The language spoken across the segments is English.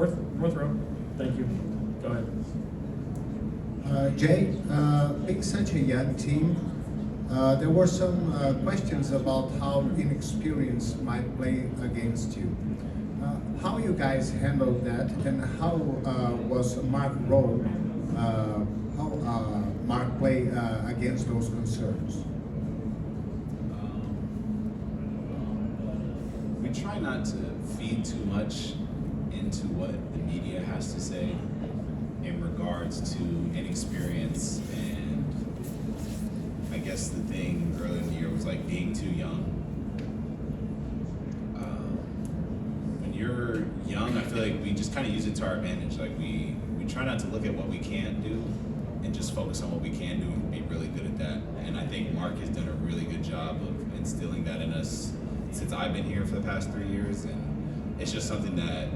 fourth row. Thank you. Go ahead. Jay, being such a young team, there were some questions about how inexperience might play against you. How you guys handled that, and how was Mark role? How Mark play against those concerns? We try not to feed too much into what the media has to say in regards to inexperience, and I guess the thing earlier in the year was like being too young. When you're young, I feel like we just kind of use it to our advantage. Like we try not to look at what we can't do and just focus on what we can do and be really good at that. And I think Mark has done a really good job of instilling that in us since I've been here for the past 3 years, and it's just something that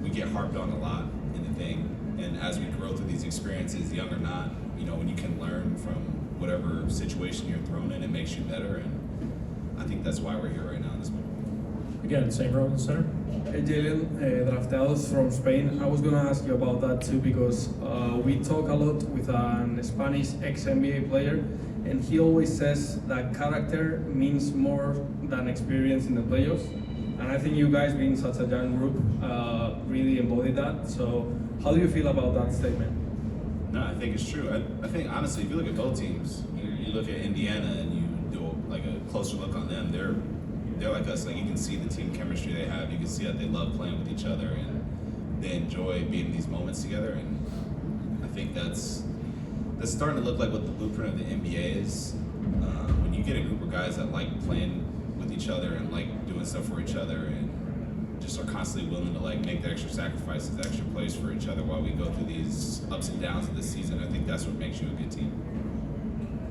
we get harped on a lot in the thing. And as we grow through these experiences, young or not, you know, when you can learn from whatever situation you're thrown in, it makes you better. And I think that's why we're here right now in this moment. Again, same row in the center. Hey Jalen, drafteados from Spain. I was going to ask you about that too, because we talk a lot with an Spanish ex-NBA player, and he always says that character means more than experience in the playoffs. And I think you guys, being such a young group, really embody that. So how do you feel about that statement? No, I think it's true. I think honestly, if you look at both teams, you look at Indiana and you do like a closer look on them, they're like us. Like you can see the team chemistry they have. You can see that they love playing with each other and they enjoy being in these moments together. And I think that's starting to look like what the blueprint of the NBA is. When you get a group of guys that like playing with each other and like doing stuff for each other and just are constantly willing to like make the extra sacrifices, extra plays for each other while we go through these ups and downs of the season, I think that's what makes you a good team.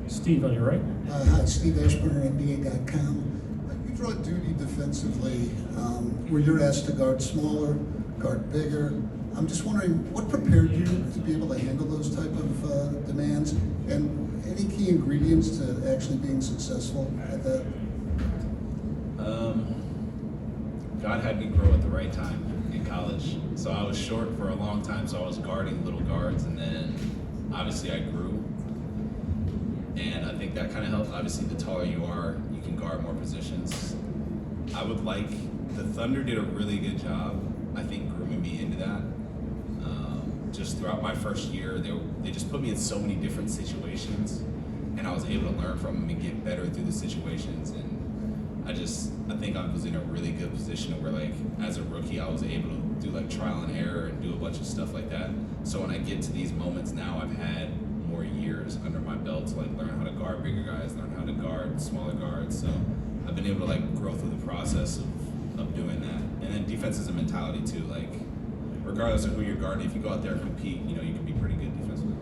Steve on your right. Hi, Steve Ashburner, NBA.com. You draw duty defensively where you're asked to guard smaller, guard bigger. I'm just wondering what prepared you to be able to handle those type of demands, and any key ingredients to actually being successful at that? God had me grow at the right time in college. So I was short for a long time, so I was guarding little guards, and then obviously I grew. And I think that kind of helps. Obviously, the taller you are, you can guard more positions. The Thunder did a really good job, I think, grooming me into that. Just throughout my first year, they just put me in so many different situations, and I was able to learn from them and get better through the situations. And I think I was in a really good position where, like, as a rookie, I was able to do like trial and error and do a bunch of stuff like that. So when I get to these moments now, I've had more years under my belt to like learn how to guard bigger guys, learn how to guard smaller guards. So I've been able to like grow through the process of doing that. And then defense is a mentality too. Like regardless of who you're guarding, if you go out there and compete, you know, you can be pretty good defensively.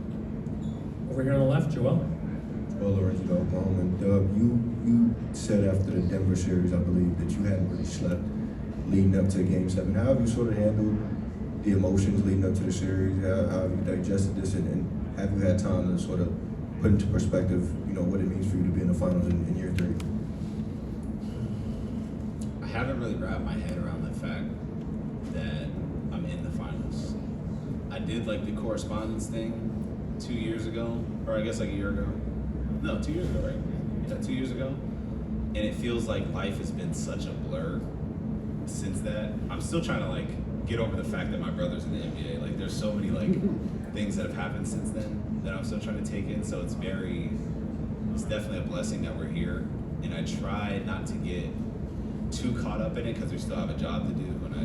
Over here on the left, Joel. Well, Lorenzo, and Doug, you said after the Denver series, I believe, that you hadn't really slept leading up to Game 7. How have you sort of handled the emotions leading up to the series? How have you digested this, and have you had time to sort of put into perspective, you know, what it means for you to be in the finals in year 3? I haven't really wrapped my head around the fact that I'm in the finals. I did like the correspondence thing 2 years ago, or I guess like a year ago. No, 2 years ago, right? Yeah, 2 years ago. And it feels like life has been such a blur since that. I'm still trying to like get over the fact that my brother's in the NBA. Like there's so many like things that have happened since then that I'm still trying to take in. So it's definitely a blessing that we're here. And I try not to get too caught up in it because we still have a job to do, and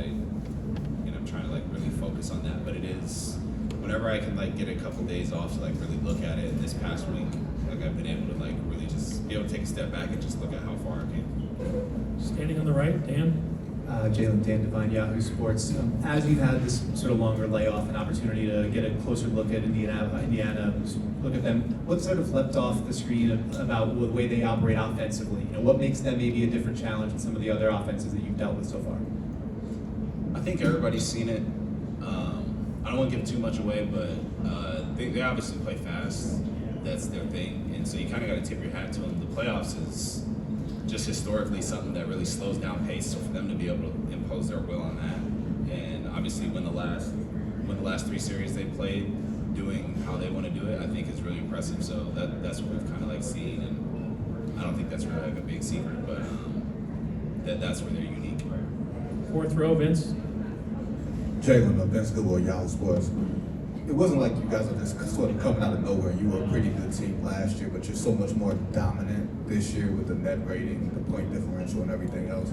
I'm trying to like really focus on that. But it is, whenever I can like get a couple days off to like really look at it, this past week, like I've been able to like really just be able to take a step back and just look at how far I came. Standing on the right, Dan. Jalen, Dan Devine, Yahoo Sports. As you've had this sort of longer layoff and opportunity to get a closer look at Indiana, look at them, what sort of leapt off the screen about the way they operate offensively? You know, what makes them maybe a different challenge than some of the other offenses that you've dealt with so far? I think everybody's seen it. I don't want to give too much away, but they obviously play fast. That's their thing, and so you kind of got to tip your hat to them. The playoffs is just historically something that really slows down pace, so for them to be able to impose their will on that and obviously win the last 3 series they played, doing how they want to do it, I think is really impressive. So that's what we've kind of like seen, and I don't think that's really like a big secret, but that's where they're unique. Fourth row, Vince. Jalen, Vince Goodwill, Yahoo Sports. It wasn't like you guys were just sort of coming out of nowhere. You were a pretty good team last year, but you're so much more dominant this year with the net rating, the point differential, and everything else.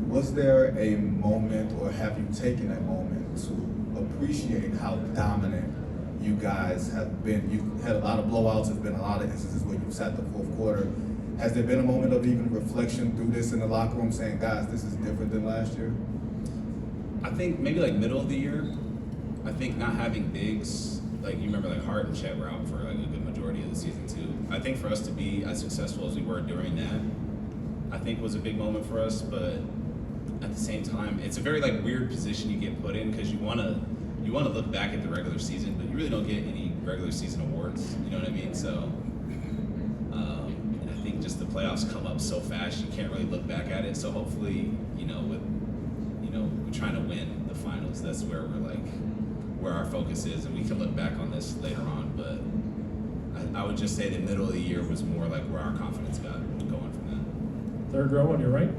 Was there a moment, or have you taken a moment to appreciate how dominant you guys have been? You've had a lot of blowouts. There's been a lot of instances where you've sat the fourth quarter. Has there been a moment of even reflection through this in the locker room, saying, guys, this is different than last year? I think maybe like middle of the year, I think not having bigs, like you remember like Hart and Chet were out for like a good majority of the season too. I think for us to be as successful as we were during that, I think was a big moment for us, but at the same time, it's a very like weird position you get put in, because you wanna look back at the regular season, but you really don't get any regular season awards, you know what I mean? So and I think just the playoffs come up so fast, you can't really look back at it. So hopefully, we're trying to win the finals. That's where where our focus is, and we can look back on this later on. But I would just say the middle of the year was more like where our confidence got going from Third row on your right.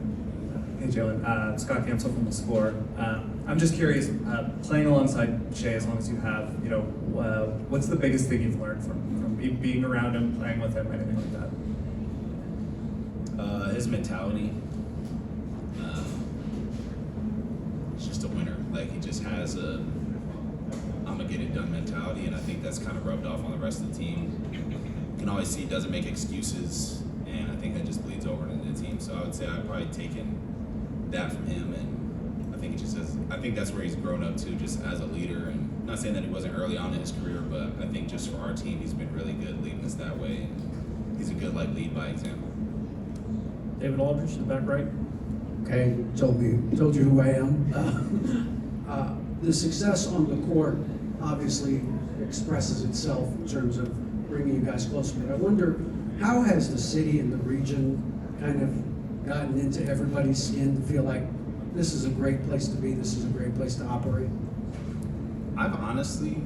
Hey Jalen, Scott Cancel from The Score. I'm just curious, playing alongside Shea as long as you have, what's the biggest thing you've learned from being around him, playing with him, anything like that? His mentality. He's just a winner. Like, he just has a I'm gonna get it done mentality, and I think that's kind of rubbed off on the rest of the team. You can always see he doesn't make excuses, and I think that just bleeds over into the team. So I would say I've probably taken that from him, and I think it just I think that's where he's grown up to, just as a leader. And not saying that he wasn't early on in his career, but I think just for our team, he's been really good leading us that way. And he's a good lead by example. David Aldridge, the back right. Okay, told you who I am. The success on the court obviously expresses itself in terms of bringing you guys closer. But I wonder, how has the city and the region kind of gotten into everybody's skin to feel like this is a great place to be, this is a great place to operate? I've honestly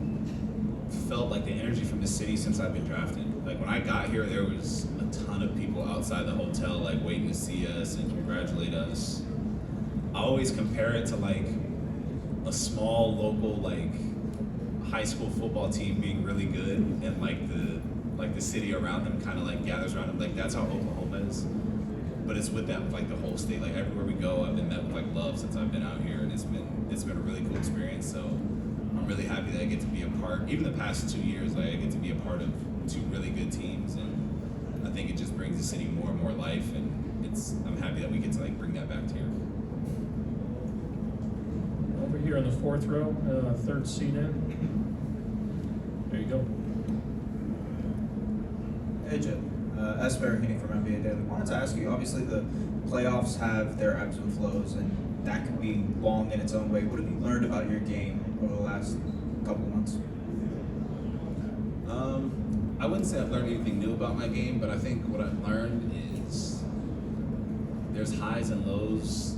felt like the energy from the city since I've been drafted. Like, when I got here, there was a ton of people outside the hotel, like, waiting to see us and congratulate us. I always compare it to like a small local like high school football team being really good, and like the city around them kind of like gathers around them. Like, that's how Oklahoma is. But it's with that, like the whole state. Like, everywhere we go, I've been met with like love since I've been out here, and it's been a really cool experience. So I'm really happy that I get to be a part. Even the past 2 years, like, I get to be a part of 2 really good teams, and I think it just brings the city more and more life. And I'm happy that we get to like bring that back to here. Over here in the fourth row, third seat in. There you go. Hey Jim, Esper Heaney from NBA Daily. Wanted to ask you, obviously the playoffs have their ebbs and flows, and that can be long in its own way. What have you learned about your game over the last couple of months? I wouldn't say I've learned anything new about my game, but I think what I've learned is there's highs and lows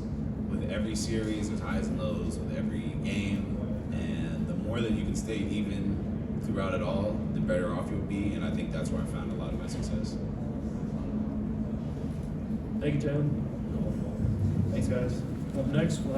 with every series, there's highs and lows with every game, and the more that you can stay even throughout it all, the better off you'll be, and I think that's where I found a lot of my success. Thank you, Jalen. Thanks, guys. Up next, we'll